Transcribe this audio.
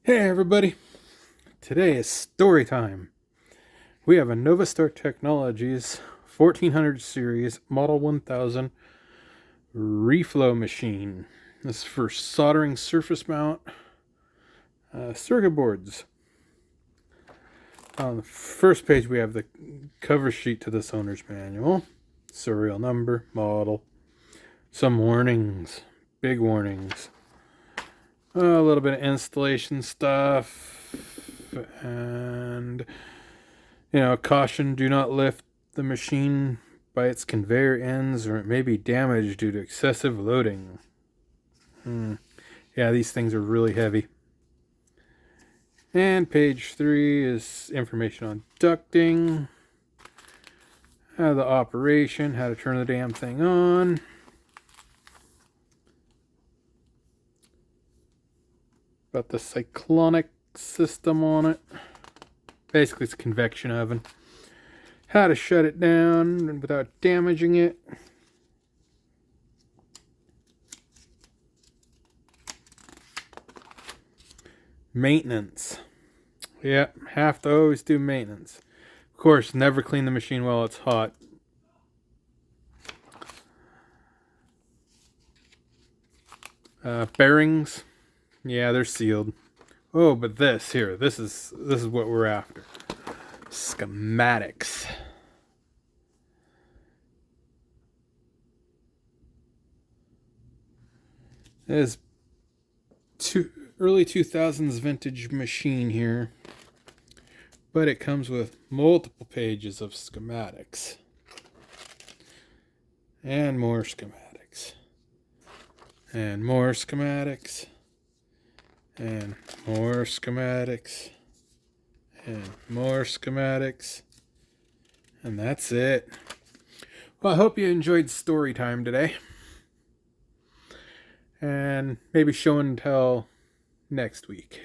Hey everybody, today is story time. We have a Novastar Technologies 1400 series Model 1000 Reflow machine. This is for soldering surface mount circuit boards. On the first page we have the cover sheet to this owner's manual, serial number, model, some warnings, big warnings. A little bit of installation stuff, and caution: do not lift the machine by its conveyor ends, or it may be damaged due to excessive loading. Yeah, these things are really heavy. And page 3 is information on ducting, the operation, how to turn the damn thing on. Got the cyclonic system on it. Basically, it's a convection oven. How to shut it down without damaging it. Maintenance. Yeah, have to always do maintenance. Of course, never clean the machine while it's hot. Bearings. Yeah, they're sealed. Oh, but this is what we're after. Schematics. This early 2000s vintage machine here, but it comes with multiple pages of schematics and more schematics and more schematics and more schematics and more schematics, and that's it. Well, I hope you enjoyed story time today, and maybe show and tell next week.